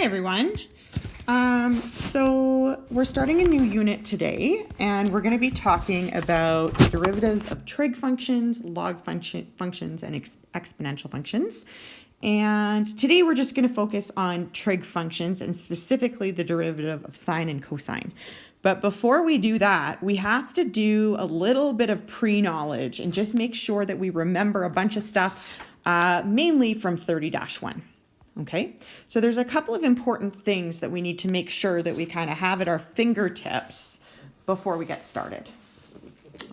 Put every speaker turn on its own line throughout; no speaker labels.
Hi everyone. So we're starting a new unit today, and we're going to be talking about derivatives of trig functions, log functions, and exponential functions. And today we're just going to focus on trig functions and specifically the derivative of sine and cosine. But before we do that, we have to do a little bit of pre-knowledge and just make sure that we remember a bunch of stuff, mainly from 30-1. Okay, so there's a couple of important things that we need to make sure that we kind of have at our fingertips before we get started.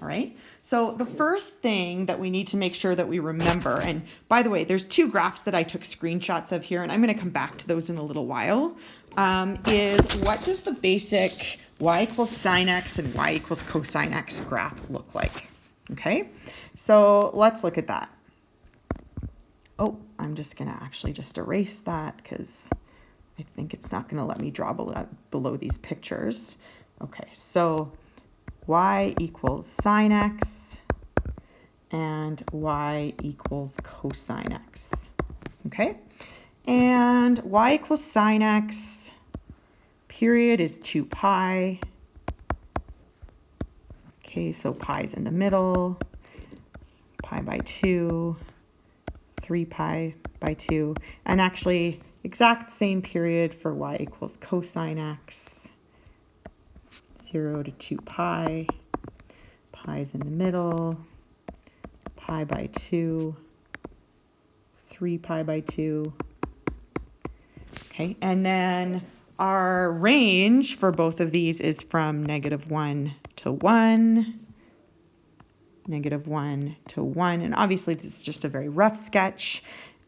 All right, so the first thing that we need to make sure that we remember, and by the way, there's two graphs that I took screenshots of here, and I'm going to come back to those in a little while, is what does the basic y equals sine x and y equals cosine x graph look like? Okay, so let's look at that. Oh, I'm just going to actually just erase that because I think it's not going to let me draw below these pictures. Okay, so y equals sine x and y equals cosine x. Okay, and y equals sine x, period is 2 pi. Okay, so pi is in the middle, pi by 2. 3 pi by 2, and actually exact same period for y equals cosine x, 0 to 2 pi, pi is in the middle, pi by 2, 3 pi by 2. Okay, and then our range for both of these is from -1 to 1, -1 to 1, and obviously this is just a very rough sketch,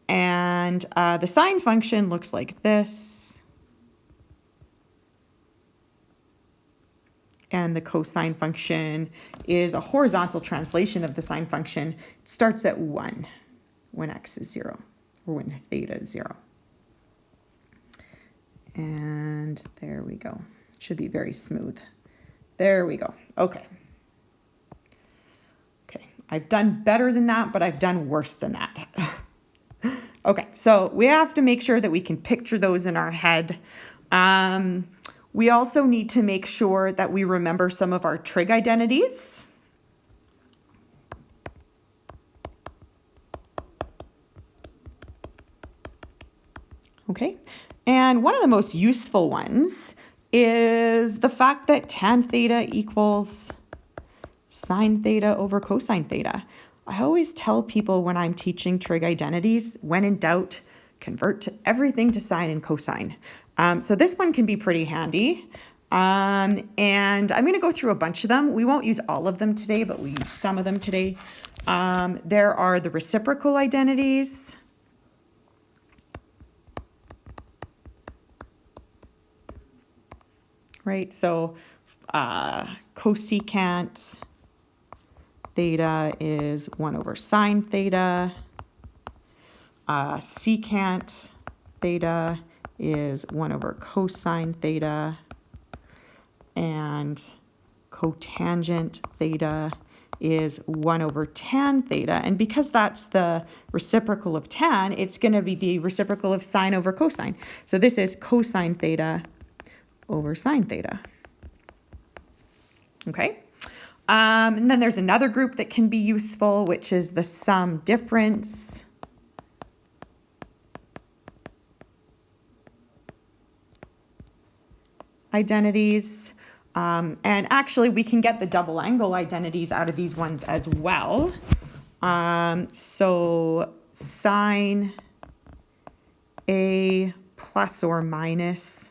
and the sine function looks like this, and the cosine function is a horizontal translation of the sine function. It starts at 1 when x is 0, or when theta is 0. And there we go. It should be very smooth. There we go. Okay. I've done better than that, but I've done worse than that. Okay, so we have to make sure that we can picture those in our head. We also need to make sure that we remember some of our trig identities. Okay, and one of the most useful ones is the fact that tan theta equals sine theta over cosine theta. I always tell people when I'm teaching trig identities, when in doubt, convert everything to sine and cosine. So this one can be pretty handy. And I'm going to go through a bunch of them. We won't use all of them today, but we use some of them today. There are the reciprocal identities. Right, so cosecant theta is 1 over sine theta. Secant theta is 1 over cosine theta. And cotangent theta is 1 over tan theta. And because that's the reciprocal of tan, it's going to be the reciprocal of sine over cosine. So this is cosine theta over sine theta. Okay. And then there's another group that can be useful, which is the sum difference. Identities. And actually, we can get the double angle identities out of these ones as well. So sine A plus or minus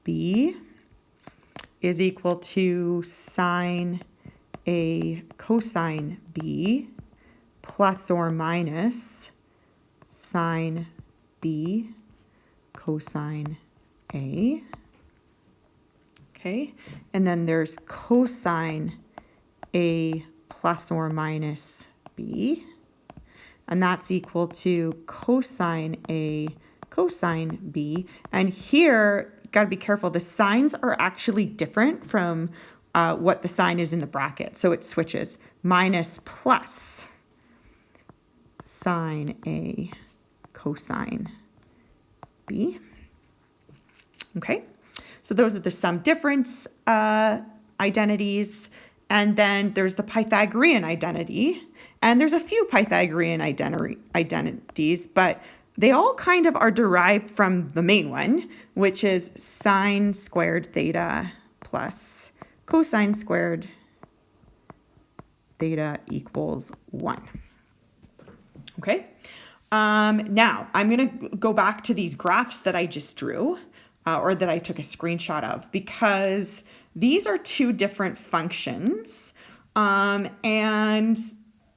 B is equal to sine A cosine B plus or minus sine B cosine A. Okay, and then there's cosine A plus or minus B, and that's equal to cosine A cosine B. And here, got to be careful, the signs are actually different from what the sign is in the bracket. So it switches minus plus sine A cosine B. Okay, so those are the sum difference identities. And then there's the Pythagorean identity. And there's a few Pythagorean identities, but they all kind of are derived from the main one, which is sine squared theta plus cosine squared theta equals 1. Okay. Now I'm going to go back to these graphs that I just drew, or that I took a screenshot of, because these are two different functions. And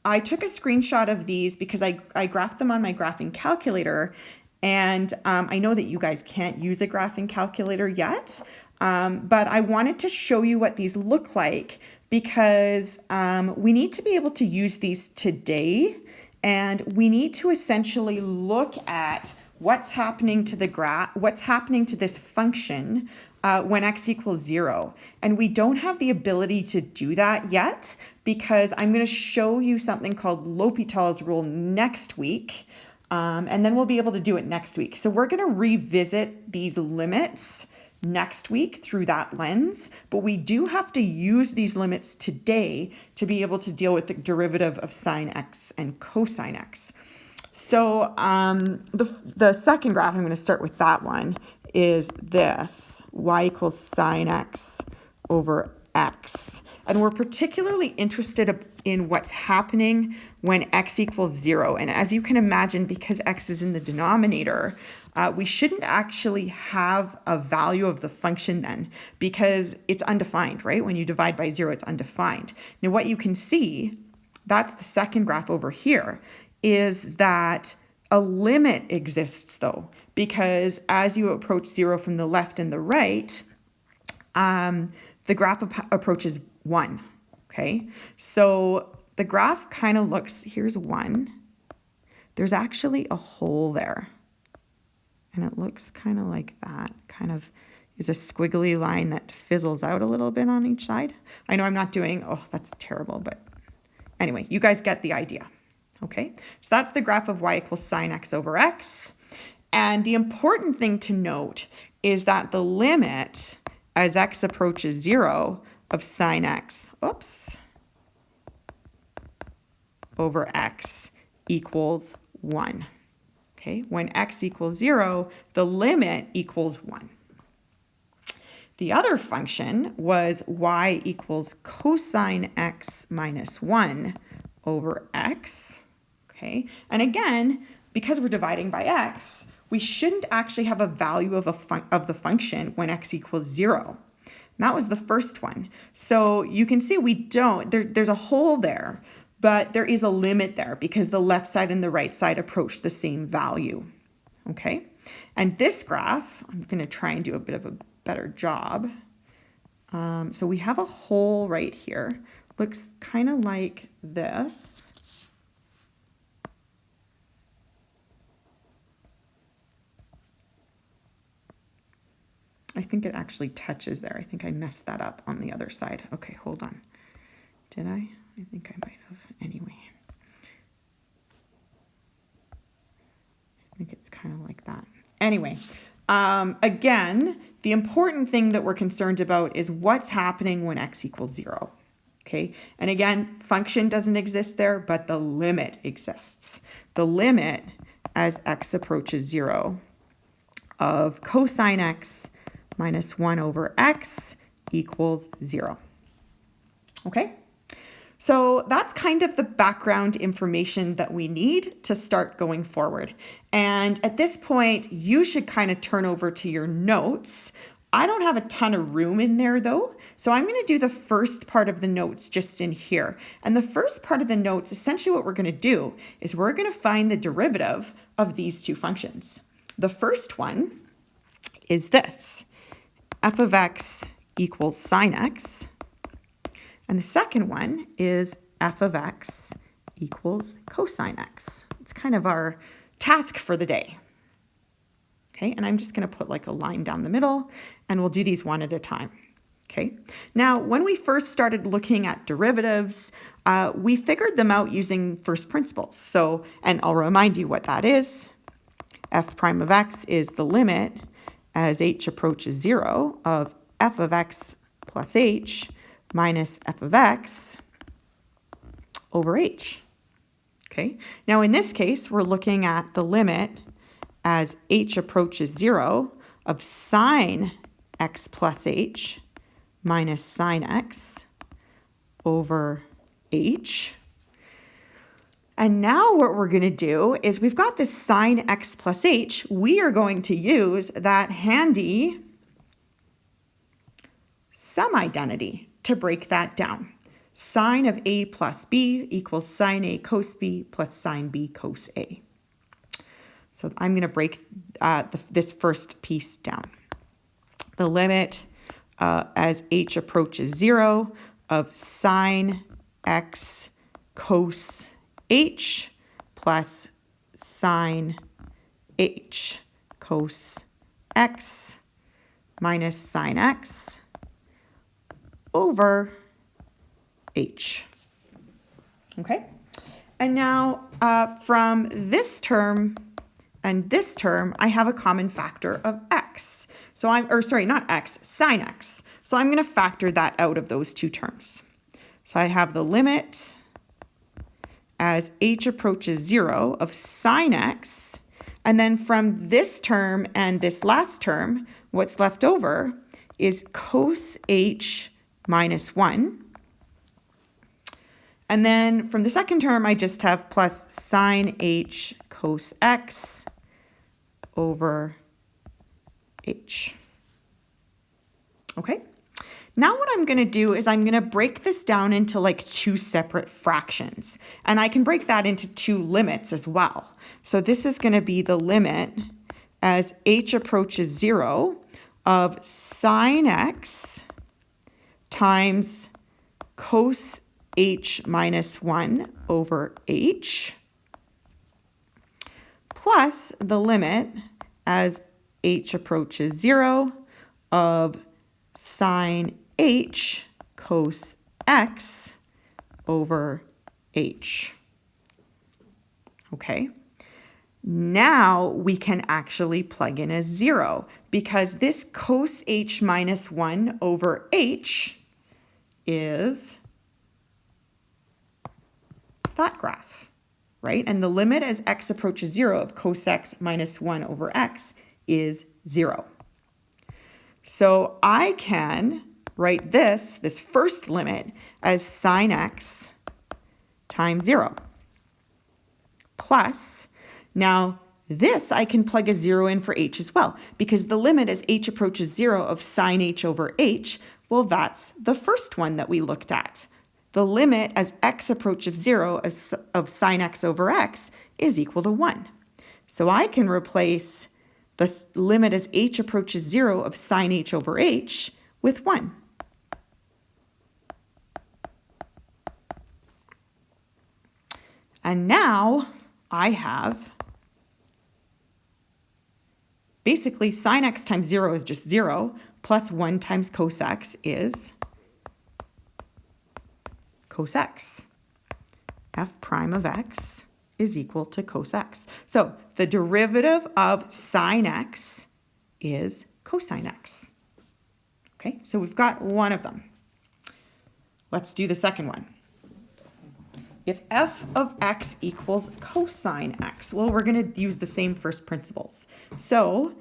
I took a screenshot of these because I graphed them on my graphing calculator. And I know that you guys can't use a graphing calculator yet, but I wanted to show you what these look like, because we need to be able to use these today. And we need to essentially look at what's happening to the graph, what's happening to this function when x equals 0. And we don't have the ability to do that yet, because I'm going to show you something called L'Hopital's rule next week. And then we'll be able to do it next week. So we're going to revisit these limits next week through that lens, but we do have to use these limits today to be able to deal with the derivative of sine x and cosine x. So the second graph, I'm going to start with that one, is this, y equals sine x over x. And we're particularly interested in what's happening when x equals 0. And as you can imagine, because x is in the denominator, we shouldn't actually have a value of the function then, because it's undefined, right? When you divide by 0, it's undefined. Now what you can see, that's the second graph over here, is that a limit exists though, because as you approach 0 from the left and the right, the graph approaches 1, okay? So the graph kind of looks, here's 1. There's actually a hole there. And it looks kind of like that, kind of is a squiggly line that fizzles out a little bit on each side. I know I'm not doing, oh, that's terrible, but anyway, you guys get the idea, okay? So that's the graph of y equals sine x over x. And the important thing to note is that the limit as x approaches 0 of sine x, over x equals 1. Okay, when x equals 0, the limit equals 1. The other function was y equals cosine x minus 1 over x. Okay, and again, because we're dividing by x, we shouldn't actually have a value of the function when x equals 0. And that was the first one. So you can see we don't, there's a hole there, but there is a limit there because the left side and the right side approach the same value, okay? And this graph, I'm going to try and do a bit of a better job. So we have a hole right here. Looks kind of like this. I think it actually touches there. I think I messed that up on the other side. Okay, hold on. Did I? I think I might have. Anyway, I think it's kind of like that. Anyway, again, the important thing that we're concerned about is what's happening when x equals 0. Okay, and again, function doesn't exist there, but the limit exists. The limit as x approaches 0 of cosine x minus 1 over x equals 0. Okay? So that's kind of the background information that we need to start going forward. And at this point, you should kind of turn over to your notes. I don't have a ton of room in there though, so I'm going to do the first part of the notes just in here. And the first part of the notes, essentially what we're going to do is we're going to find the derivative of these two functions. The first one is this, f of x equals sine x. And the second one is f of x equals cosine x. It's kind of our task for the day. Okay, and I'm just going to put like a line down the middle, and we'll do these one at a time. Okay, now when we first started looking at derivatives, we figured them out using first principles. So, and I'll remind you what that is. F prime of x is the limit as h approaches 0 of f of x plus h minus f of x over h. Okay, now in this case, we're looking at the limit as h approaches 0 of sine x plus h minus sine x over h. And now what we're going to do is we've got this sine x plus h. We are going to use that handy sum identity to break that down. Sine of a plus b equals sine a cos b plus sine b cos a. So I'm going to break this first piece down. The limit as h approaches 0 of sine x cos h plus sine h cos x minus sine x over h. Okay, and now from this term and this term, I have a common factor of x. So sine x. So I'm going to factor that out of those two terms. So I have the limit as h approaches 0 of sine x, and then from this term and this last term, what's left over is cos h minus 1. And then from the second term, I just have plus sine h cos x over h. Okay, now what I'm going to do is I'm going to break this down into like two separate fractions. And I can break that into two limits as well. So this is going to be the limit as h approaches 0 of sine x times cos h minus 1 over h plus the limit as h approaches 0 of sine h cos x over h. Okay, now we can actually plug in a 0 because this cos h minus 1 over h is that graph, right? And the limit as x approaches 0 of cos x minus 1 over x is 0. So I can write this first limit as sine x times 0 plus, now this I can plug a 0 in for h as well, because the limit as h approaches 0 of sine h over h, well, that's the first one that we looked at. The limit as x approaches 0 of sine x over x is equal to 1. So I can replace the limit as h approaches 0 of sine h over h with 1. And now I have basically sine x times 0 is just 0, plus 1 times cos x is cos x. F prime of x is equal to cos x. So the derivative of sine x is cosine x. Okay, so we've got one of them. Let's do the second one. If f of x equals cosine x, well, we're going to use the same first principles. So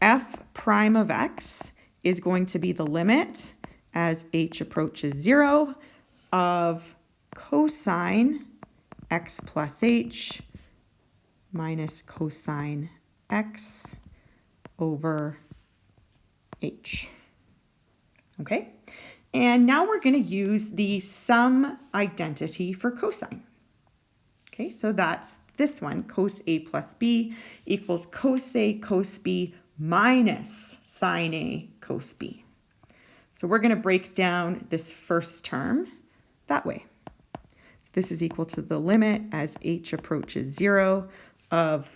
f prime of x is going to be the limit as h approaches 0 of cosine x plus h minus cosine x over h. Okay, and now we're going to use the sum identity for cosine. Okay, so that's this one, cos a plus b equals cos a cos b minus sine a cos b. So we're going to break down this first term that way. So this is equal to the limit as h approaches 0 of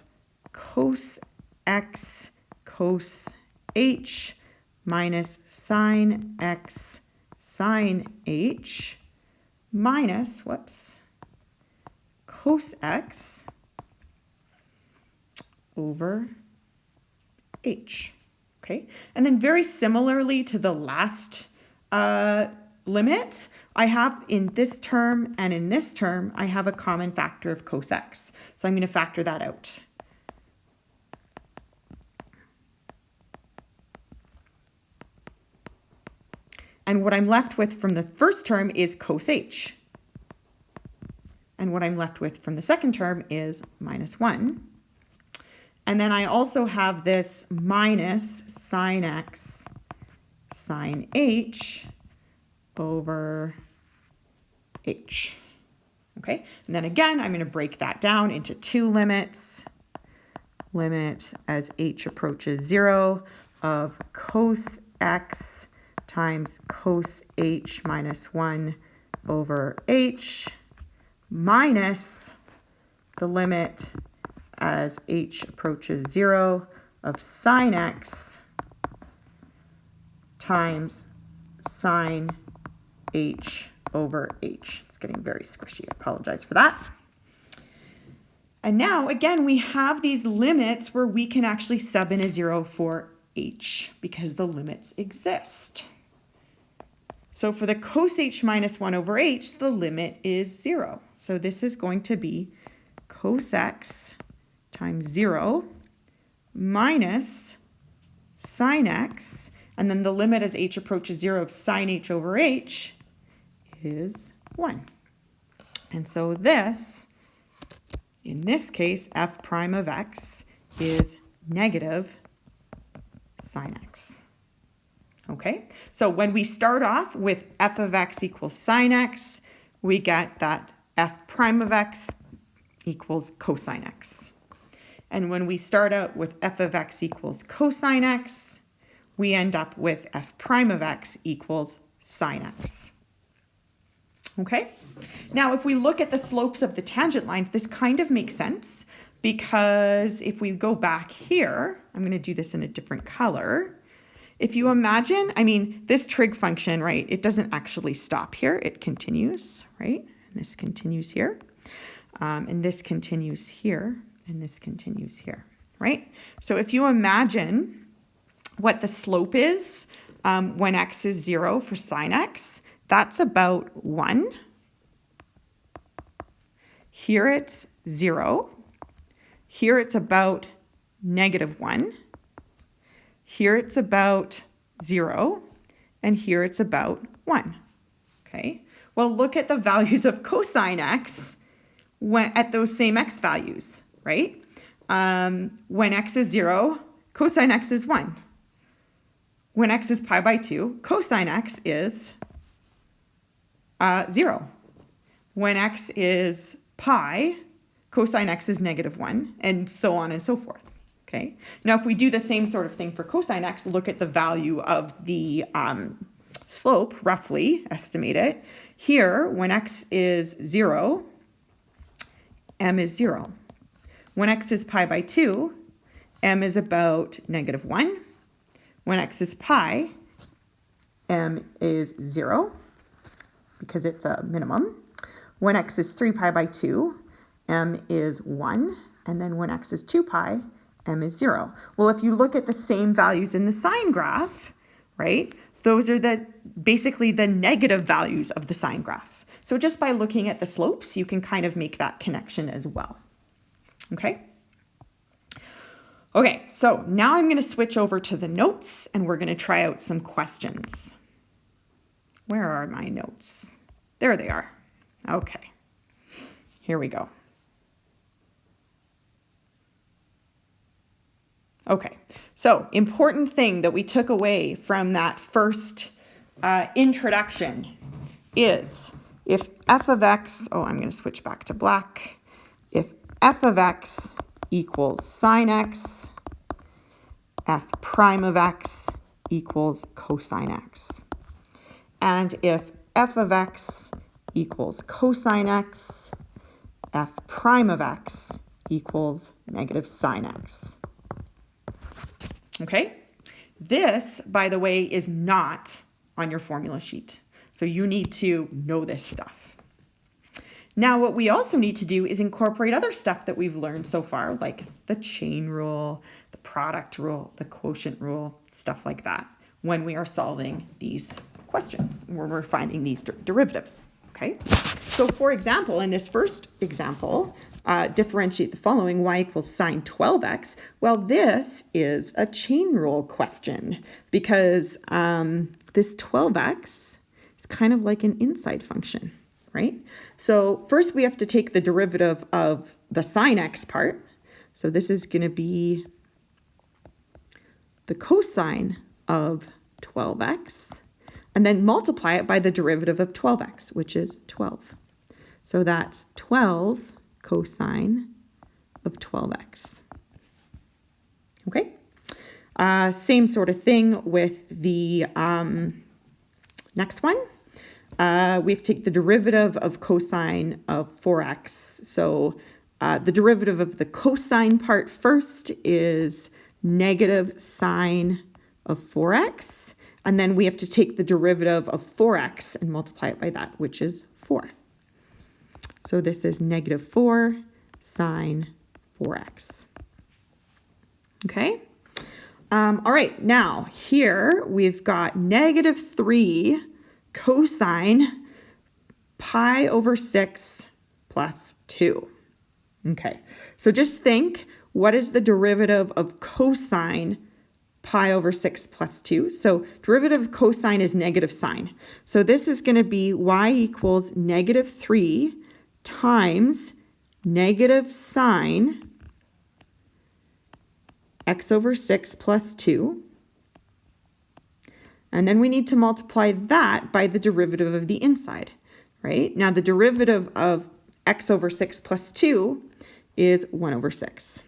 cos x cos h minus sine x sine h minus, cos x over h. Okay, and then very similarly to the last limit, I have in this term and in this term, I have a common factor of cos x. So I'm going to factor that out. And what I'm left with from the first term is cos h. And what I'm left with from the second term is minus 1. And then I also have this minus sine x sine h over h. Okay, and then again, I'm going to break that down into two limits. Limit as h approaches 0 of cos x times cos h minus 1 over h minus the limit as h approaches 0 of sine x times sine h over h. It's getting very squishy. I apologize for that. And now, again, we have these limits where we can actually sub in a 0 for h because the limits exist. So for the cos h minus 1 over h, the limit is 0. So this is going to be cos x times 0 minus sine x, and then the limit as h approaches 0 of sine h over h is 1. And so this, in this case, f prime of x is negative sine x. Okay, so when we start off with f of x equals sine x, we get that f prime of x equals cosine x. And when we start out with f of x equals cosine x, we end up with f prime of x equals sine x. Okay, now if we look at the slopes of the tangent lines, this kind of makes sense because if we go back here, I'm going to do this in a different color. If you imagine, I mean, this trig function, right, it doesn't actually stop here. It continues, right? And this continues here. And this continues here. And this continues here, right? So if you imagine what the slope is when x is 0 for sine x, that's about 1. Here it's 0. Here it's about negative 1. Here it's about 0, and here it's about 1, okay? Well, look at the values of cosine x at those same x values, right? When x is 0, cosine x is 1. When x is pi by 2, cosine x is 0. When x is pi, cosine x is negative 1, and so on and so forth. Okay. Now, if we do the same sort of thing for cosine x, look at the value of the slope, roughly estimate it. Here, when x is 0, m is 0. When x is pi by 2, m is about negative 1. When x is pi, m is 0 because it's a minimum. When x is 3 pi by 2, m is 1. And then when x is 2 pi, m is 0. Well, if you look at the same values in the sine graph, right, those are basically the negative values of the sine graph. So just by looking at the slopes, you can kind of make that connection as well. Okay? Okay, so now I'm going to switch over to the notes and we're going to try out some questions. Where are my notes? There they are. Okay, here we go. Okay, so important thing that we took away from that first introduction is if f of x, I'm going to switch back to black. If f of x equals sine x, f prime of x equals cosine x. And if f of x equals cosine x, f prime of x equals negative sine x. Okay, this, by the way, is not on your formula sheet. So you need to know this stuff. Now, what we also need to do is incorporate other stuff that we've learned so far, like the chain rule, the product rule, the quotient rule, stuff like that, when we are solving these questions, when we're finding these derivatives, okay? So for example, in this first example, differentiate the following, y equals sine 12x. Well, this is a chain rule question because this 12x is kind of like an inside function, right? So first we have to take the derivative of the sine x part. So this is going to be the cosine of 12x, and then multiply it by the derivative of 12x, which is 12. So that's 12 cosine of 12x. Okay? Same sort of thing with the next one. We have to take the derivative of cosine of 4x. So the derivative of the cosine part first is negative sine of 4x. And then we have to take the derivative of 4x and multiply it by that, which is 4. So this is negative 4 sine 4x. Okay? All right, now here we've got negative 3 cosine pi over 6 plus 2. Okay, so just think, what is the derivative of cosine pi over 6 plus 2? So derivative of cosine is negative sine. So this is going to be y equals negative 3 times negative sine x over 6 plus 2. And then we need to multiply that by the derivative of the inside, right? Now the derivative of x over 6 plus 2 is 1 over 6.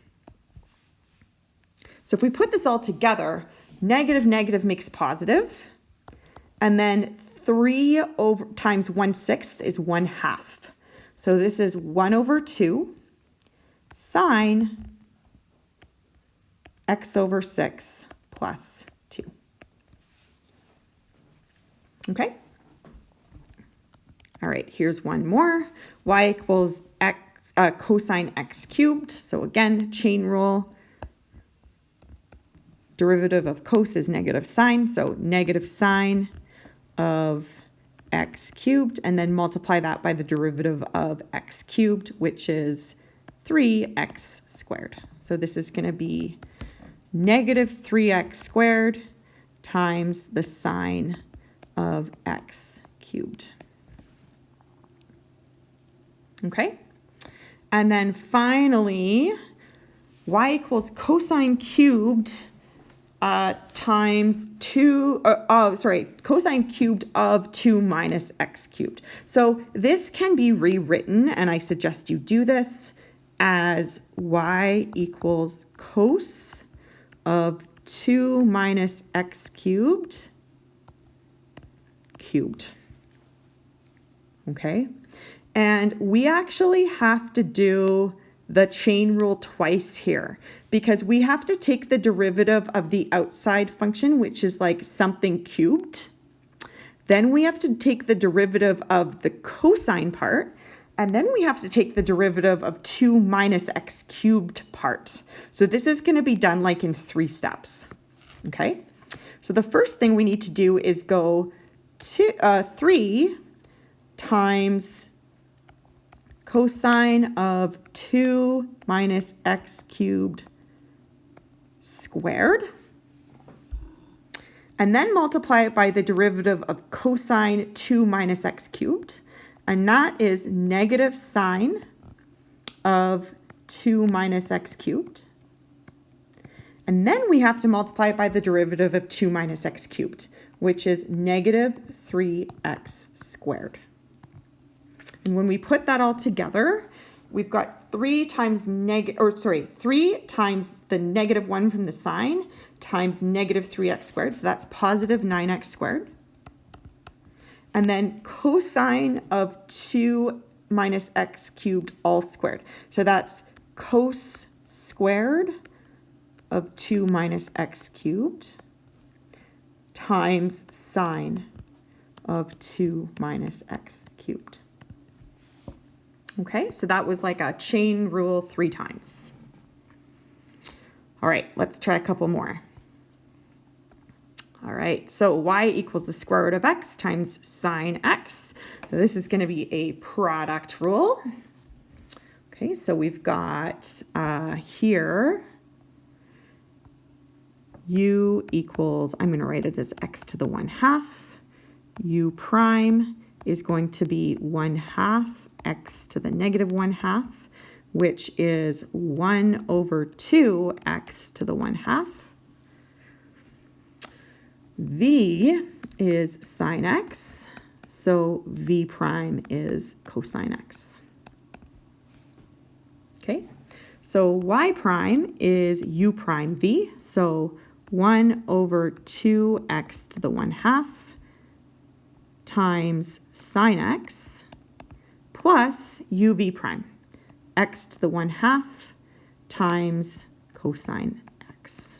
So if we put this all together, negative negative makes positive, and then 3 over times 1/6 is 1/2. So this is 1 over 2 sine x over 6 plus 2. Okay? All right, here's one more. Y equals x, cosine x cubed. So again, chain rule. Derivative of cos is negative sine, so negative sine of x cubed, and then multiply that by the derivative of x cubed, which is 3x squared. So this is going to be negative 3x squared times the sine of x cubed. Okay? And then finally, y equals cosine cubed times 2, cosine cubed of 2 minus x cubed. So this can be rewritten, and I suggest you do this, as y equals cos of 2 minus x cubed cubed. Okay? And we actually have to do the chain rule twice here because we have to take the derivative of the outside function, which is like something cubed. Then we have to take the derivative of the cosine part, and then we have to take the derivative of 2 minus x cubed part. So this is going to be done like in 3 steps. Okay? So the first thing we need to do is go to 3 times cosine of 2 minus x cubed squared, and then multiply it by the derivative of cosine 2 minus x cubed, and that is negative sine of 2 minus x cubed. And then we have to multiply it by the derivative of 2 minus x cubed, which is negative 3x squared. And when we put that all together, we've got 3 times the negative 1 from the sine times negative 3x squared. So that's positive 9x squared. And then cosine of 2 minus x cubed all squared. So that's cos squared of 2 minus x cubed times sine of 2 minus x cubed. Okay, so that was like a chain rule 3 times. All right, let's try a couple more. All right, so y equals the square root of x times sine x. So this is going to be a product rule. Okay, so we've got here u equals, I'm going to write it as x to the 1/2. U prime is going to be 1/2 x to the negative 1/2, which is 1 over 2 x to the 1/2. V is sine x, so v prime is cosine x. Okay, so y prime is u prime v, so 1 over 2x to the 1/2 times sine x plus uv prime, x to the 1/2 times cosine x.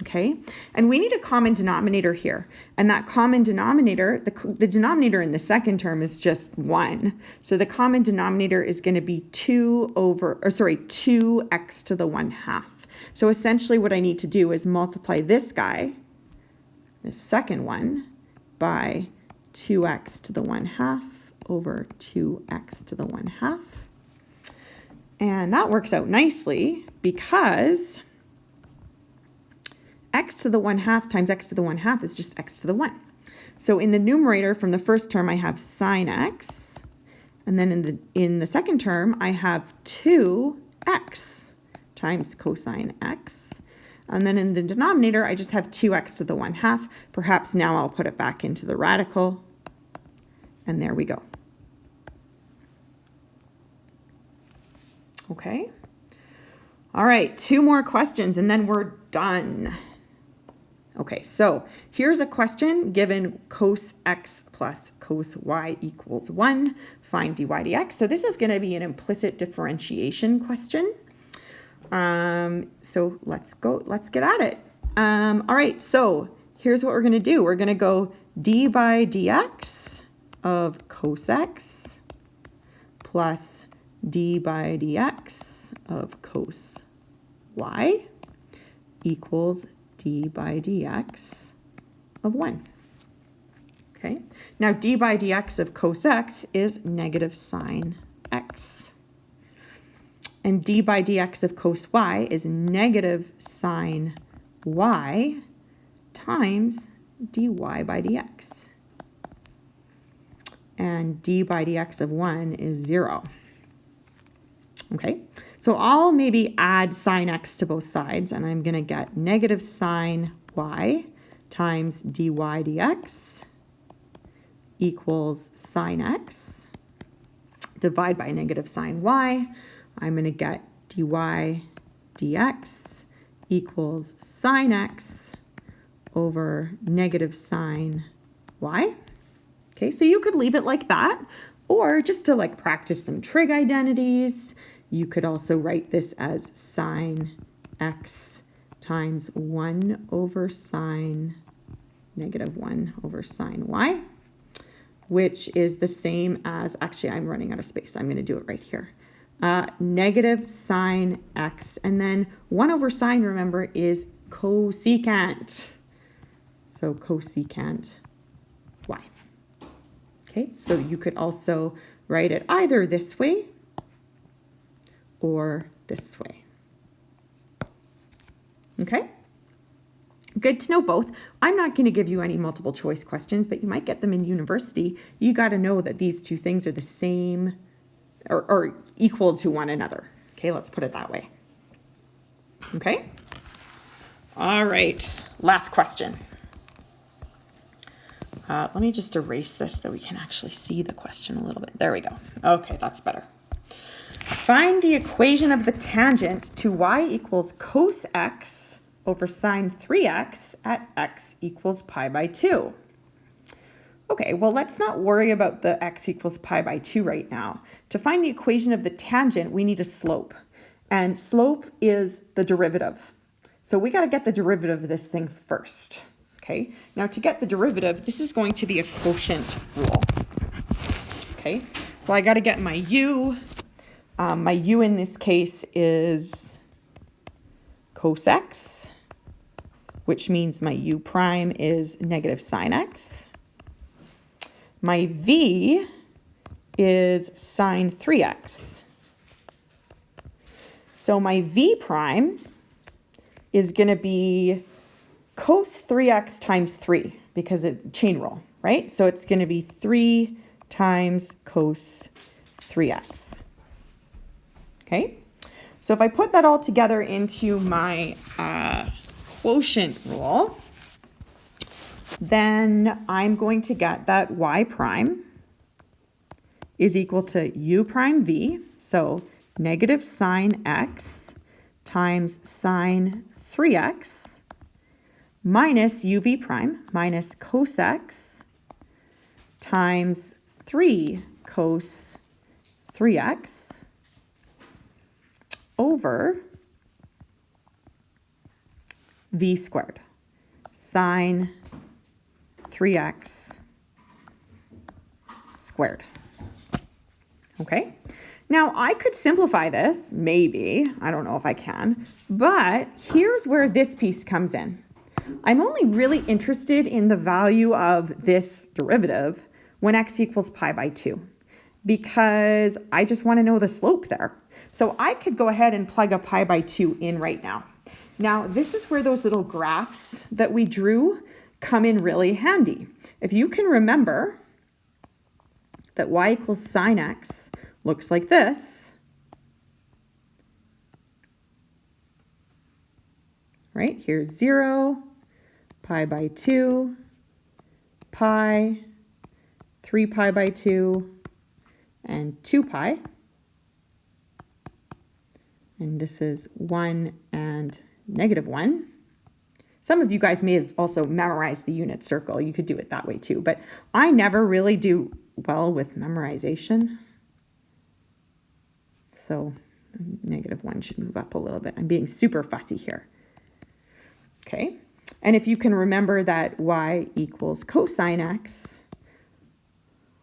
Okay, and we need a common denominator here. And that common denominator, the denominator in the second term is just 1. So the common denominator is going to be 2x to the 1/2. So essentially what I need to do is multiply this guy, this second one, by 2x to the 1/2 over 2x to the 1/2. And that works out nicely because x to the 1/2 times x to the 1/2 is just x to the 1. So in the numerator from the first term, I have sine x. And then in the second term, I have 2x times cosine x. And then in the denominator, I just have 2x to the 1/2. Perhaps now I'll put it back into the radical. And there we go. Okay. All right, 2 more questions and then we're done. Okay, so here's a question given cos x plus cos y equals 1. Find dy dx. So this is going to be an implicit differentiation question. So let's get at it. All right, so here's what we're going to do. We're going to go d by dx of cos x plus d by dx of cos y equals d by dx of 1. Okay, now d by dx of cos x is negative sine x. And d by dx of cos y is negative sine y times dy by dx. And d by dx of 1 is 0. Okay, so I'll maybe add sine x to both sides, and I'm going to get negative sine y times dy dx equals sine x. Divide by negative sine y. I'm going to get dy dx equals sine x over negative sine y. Okay, so you could leave it like that, or just to like practice some trig identities, you could also write this as sine x times 1 over sine negative 1 over sine y, which is the same as, actually I'm running out of space, I'm going to do it right here. Negative sine x, and then 1 over sine, remember, is cosecant. So cosecant y. Okay, so you could also write it either this way or this way. Okay, good to know both. I'm not going to give you any multiple choice questions, but you might get them in university. You got to know that these two things are the same or equal to one another. Okay, let's put it that way. Okay, all right, last question. Let me just erase this so we can actually see the question a little bit. There we go. Okay, that's better. Find the equation of the tangent to y equals cos x over sine 3x at x equals pi by 2. Okay, well, let's not worry about the x equals pi by 2 right now. To find the equation of the tangent, we need a slope. And slope is the derivative. So we got to get the derivative of this thing first. Okay, now to get the derivative, this is going to be a quotient rule. Okay, So I got to get my u. My u in this case is cos x, which means my u prime is negative sine x. My v is sine 3x. So my v prime is going to be cos 3x times 3 because it's chain rule, right? So it's going to be 3 times cos 3x. Okay, so if I put that all together into my quotient rule, then I'm going to get that y prime is equal to u prime v, so negative sine x times sine 3x minus uv prime minus cos x times 3 cos 3x over v squared, sine 3x squared. Okay, now I could simplify this, maybe, I don't know if I can, but here's where this piece comes in. I'm only really interested in the value of this derivative when x equals pi by 2, because I just want to know the slope there. So I could go ahead and plug a pi by 2 in right now. Now, this is where those little graphs that we drew come in really handy. If you can remember that y equals sine x looks like this, right? Here's 0, pi by 2, pi, 3 pi by 2, and 2 pi. And this is 1 and negative 1. Some of you guys may have also memorized the unit circle. You could do it that way too, but I never really do well with memorization. So negative 1 should move up a little bit. I'm being super fussy here. Okay, and if you can remember that y equals cosine x,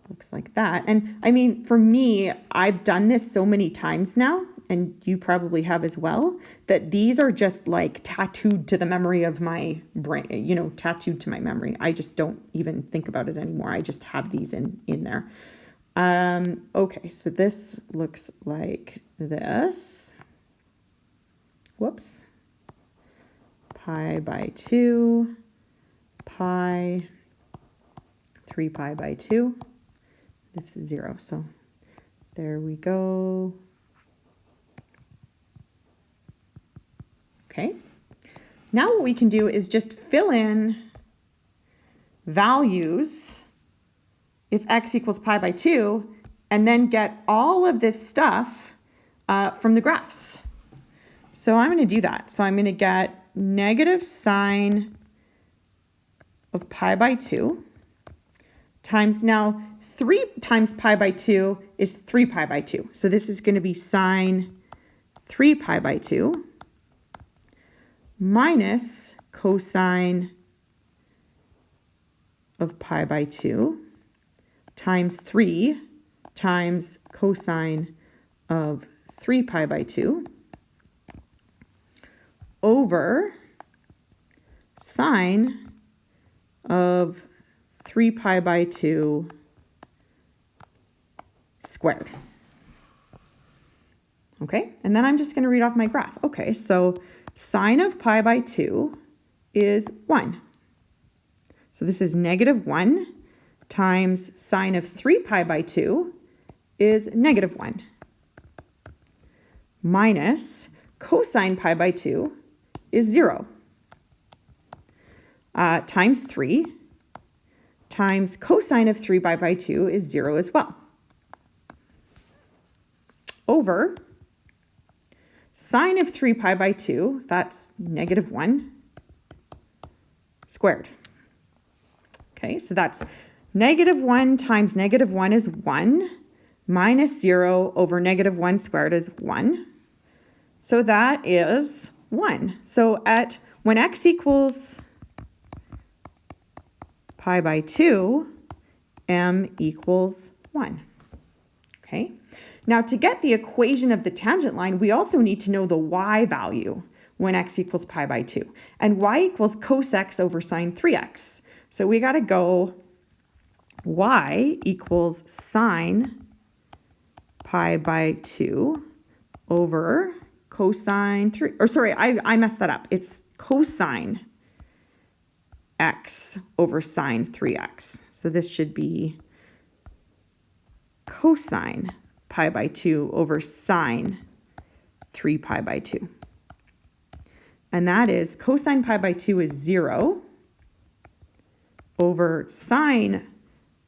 looks like that. And I mean, for me, I've done this so many times now, and you probably have as well, that these are just like tattooed to the memory of my brain, you know, tattooed to my memory. I just don't even think about it anymore. I just have these in there. Okay, so this looks like this. Whoops. Pi by 2, pi, 3 pi by 2. This is 0, so there we go. Okay, now what we can do is just fill in values if x equals pi by 2, and then get all of this stuff from the graphs. So I'm going to do that. So I'm going to get negative sine of pi by 2 times, now 3 times pi by 2 is 3 pi by 2. So this is going to be sine 3 pi by 2 minus cosine of pi by 2 times 3 times cosine of 3 pi by 2 over sine of 3 pi by 2 squared. Okay, and then I'm just going to read off my graph. Okay, so sine of pi by 2 is 1. So this is negative 1 times sine of 3 pi by 2 is negative 1 minus cosine pi by 2 is 0 times 3 times cosine of 3 pi by 2 is 0 as well over sine of 3 pi by 2, that's negative 1 squared. Okay, so that's negative 1 times negative 1 is 1 minus 0 over negative 1 squared is 1. So that is 1. So when x equals pi by 2, m equals 1. Okay. Now to get the equation of the tangent line, we also need to know the y value when x equals pi by 2. And y equals cos x over sine 3x. So we got to go y equals sine pi by 2 over cosine 3, or sorry, I messed that up. It's cosine x over sine 3x. So this should be cosine pi by 2 over sine 3 pi by 2. And that is cosine pi by 2 is 0 over sine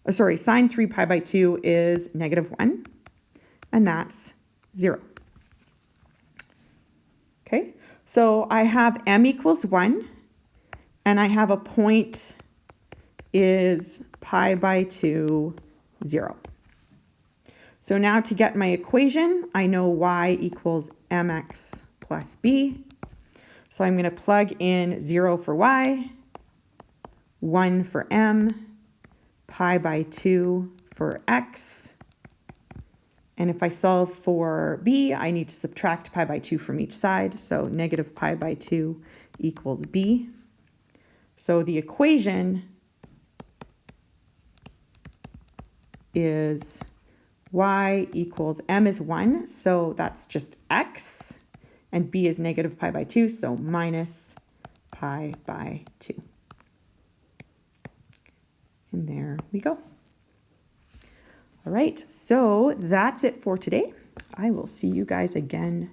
3 pi by 2 is -1, and that's 0. Okay, so I have m equals 1, and I have a point is pi by 2, 0. So now to get my equation, I know y equals mx plus b. So I'm going to plug in 0 for y, 1 for m, pi by 2 for x. And if I solve for b, I need to subtract pi by 2 from each side. So negative pi by 2 equals b. So the equation is y equals m is 1, so that's just x. And b is negative pi by 2, so minus pi by 2. And there we go. All right, so that's it for today. I will see you guys again